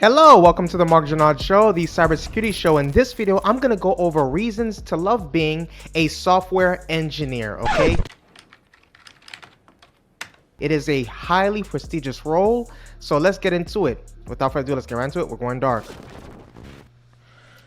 Hello, welcome to the Marc Show, the cybersecurity show. In this video, I'm going to go over reasons to love being a software engineer, okay? It is a highly prestigious role, so let's get into it. Without further ado, let's get right into it. We're going dark.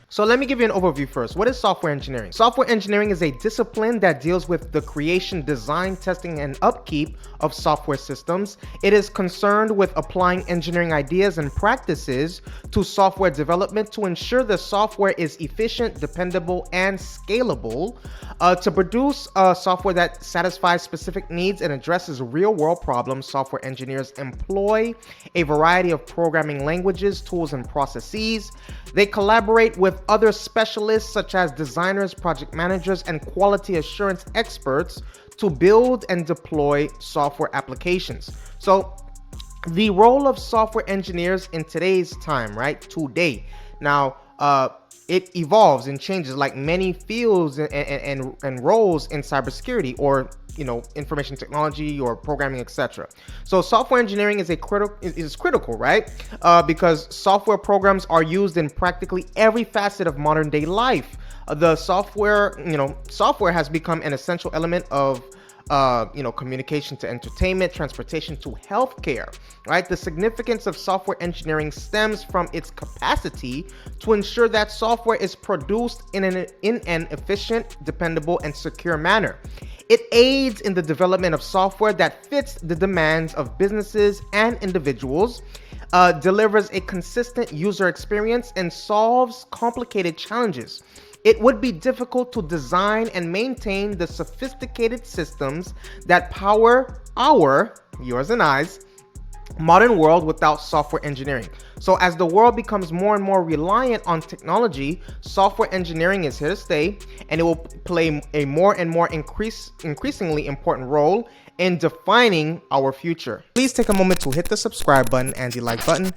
So let me give you an overview first. What is software engineering? Software engineering is a discipline that deals with the creation, design, testing, and upkeep of software systems. It is concerned with applying engineering ideas and practices to software development to ensure the software is efficient, dependable, and scalable. To produce software that satisfies specific needs and addresses real-world problems, software engineers employ a variety of programming languages, tools, and processes. They collaborate with other specialists such as designers, project managers, and quality assurance experts to build and deploy software applications. So the role of software engineers in today's time, right? Today. Now, it evolves and changes like many fields and roles in cybersecurity or information technology or programming, etc. So software engineering is critical, right? Because software programs are used in practically every facet of modern day life. The software has become an essential element of communication to entertainment, transportation to healthcare, right? The significance of software engineering stems from its capacity to ensure that software is produced in an efficient, dependable, and secure manner. It aids in the development of software that fits the demands of businesses and individuals, delivers a consistent user experience, and solves complicated challenges. It would be difficult to design and maintain the sophisticated systems that power yours and I's, modern world without software engineering. So as the world becomes more and more reliant on technology, software engineering is here to stay, and it will play a more and more increasingly important role in defining our future. Please take a moment to hit the subscribe button and the like button.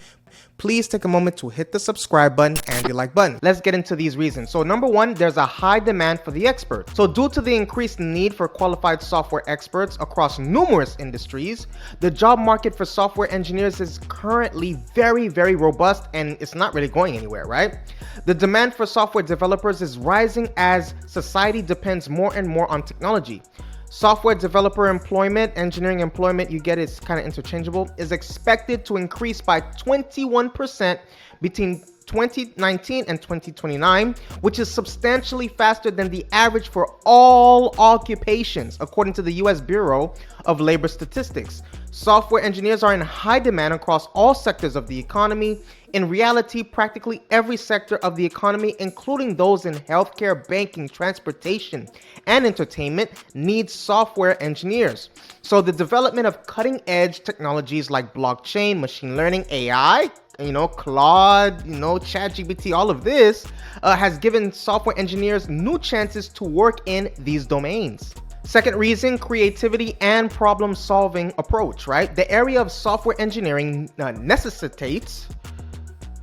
Please take a moment to hit the subscribe button and the like button. Let's get into these reasons. So number one, there's a high demand for the expert. So due to the increased need for qualified software experts across numerous industries, the job market for software engineers is currently very, very robust, and it's not really going anywhere, right? The demand for software developers is rising as society depends more and more on technology. Software developer employment, engineering employment, you get it's kind of interchangeable, is expected to increase by 21% between 2019 and 2029, which is substantially faster than the average for all occupations, according to the U.S. Bureau of Labor Statistics. Software engineers are in high demand across all sectors of the economy. In reality, practically every sector of the economy, including those in healthcare, banking, transportation, and entertainment, needs software engineers. So the development of cutting-edge technologies like blockchain, machine learning, AI, Claude, ChatGPT, all of this has given software engineers new chances to work in these domains. Second reason, creativity and problem-solving approach, right? The area of software engineering necessitates...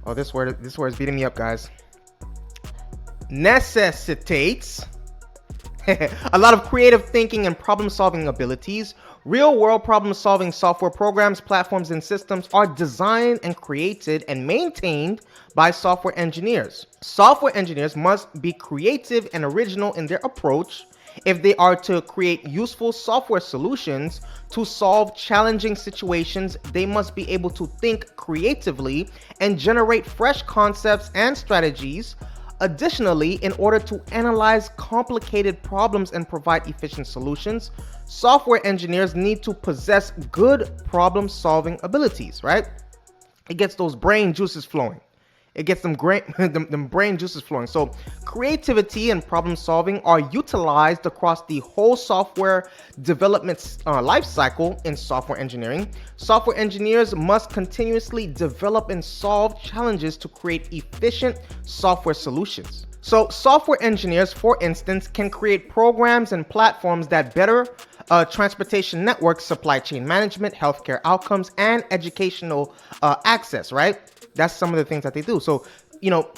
Oh, this word is beating me up, guys. Necessitates a lot of creative thinking and problem-solving abilities. Real-world problem-solving software programs, platforms, and systems are designed and created and maintained by software engineers. Software engineers must be creative and original in their approach if they are to create useful software solutions to solve challenging situations. They must be able to think creatively and generate fresh concepts and strategies. Additionally, in order to analyze complicated problems and provide efficient solutions, software engineers need to possess good problem-solving abilities, right? It gets those brain juices flowing. It gets them brain juices flowing. So creativity and problem solving are utilized across the whole software development life cycle in software engineering. Software engineers must continuously develop and solve challenges to create efficient software solutions. So software engineers, for instance, can create programs and platforms that better transportation networks, supply chain management, healthcare outcomes, and educational access, right? That's some of the things that they do. So,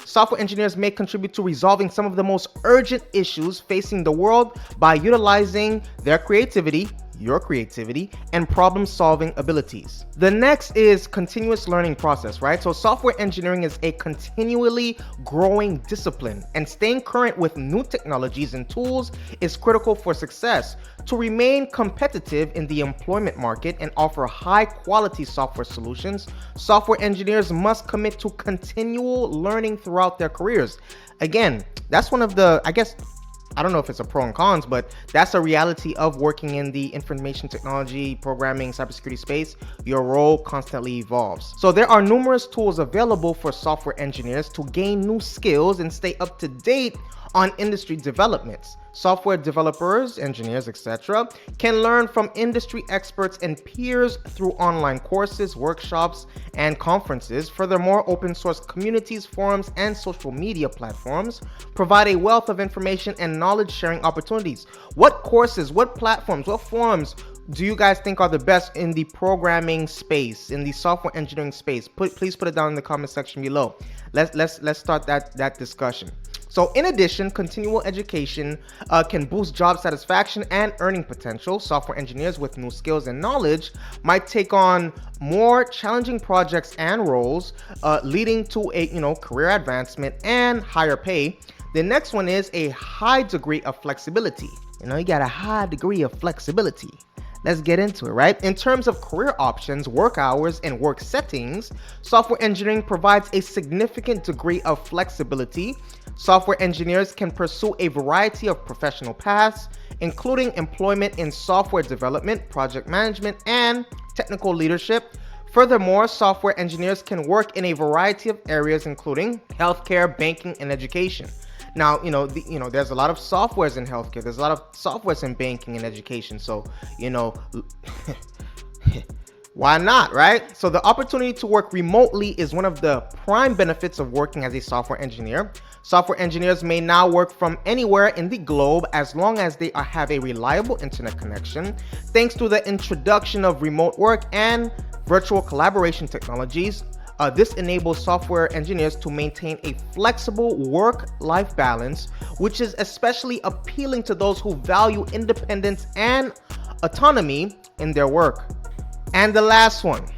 software engineers may contribute to resolving some of the most urgent issues facing the world by utilizing their creativity, your creativity, and problem-solving abilities. The next is continuous learning process, right? So software engineering is a continually growing discipline, and staying current with new technologies and tools is critical for success. To remain competitive in the employment market and offer high-quality software solutions, software engineers must commit to continual learning throughout their careers. Again, that's one of the, I don't know if it's a pro and cons, but that's a reality of working in the information technology, programming, cybersecurity space. Your role constantly evolves. So there are numerous tools available for software engineers to gain new skills and stay up to date on industry developments. Software developers, engineers, etc., can learn from industry experts and peers through online courses, workshops, and conferences. Furthermore, open source communities, forums, and social media platforms provide a wealth of information and knowledge sharing opportunities. What courses, what platforms, what forums do you guys think are the best in the programming space, in the software engineering space? Please put it down in the comment section below. Let's start that discussion. So in addition, continual education can boost job satisfaction and earning potential. Software engineers with new skills and knowledge might take on more challenging projects and roles, leading to a career advancement and higher pay. The next one is a high degree of flexibility. You got a high degree of flexibility. Let's get into it, right? In terms of career options, work hours, and work settings, software engineering provides a significant degree of flexibility. Software engineers can pursue a variety of professional paths, including employment in software development, project management, and technical leadership. Furthermore, software engineers can work in a variety of areas, including healthcare, banking, and education. Now, there's a lot of softwares in healthcare. There's a lot of softwares in banking and education. So, why not, right? So the opportunity to work remotely is one of the prime benefits of working as a software engineer. Software engineers may now work from anywhere in the globe as long as they have a reliable internet connection. Thanks to the introduction of remote work and virtual collaboration technologies, this enables software engineers to maintain a flexible work-life balance, which is especially appealing to those who value independence and autonomy in their work. And the last one,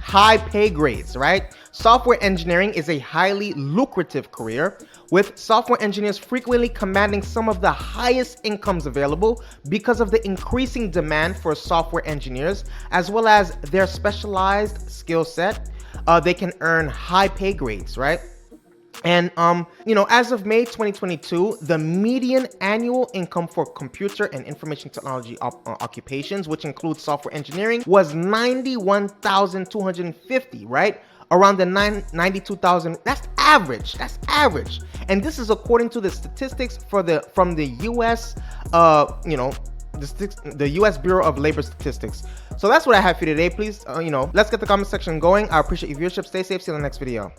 high pay grades, right? Software engineering is a highly lucrative career, with software engineers frequently commanding some of the highest incomes available because of the increasing demand for software engineers, as well as their specialized skill set. They can earn high pay grades, right? And as of May 2022, the median annual income for computer and information technology occupations, which includes software engineering, was $91,250, right? Around the $92,000. That's average. And this is according to the statistics from the U.S. The U.S. Bureau of Labor Statistics. So that's what I have for you today. Please, let's get the comment section going. I appreciate your viewership. Stay safe. See you in the next video.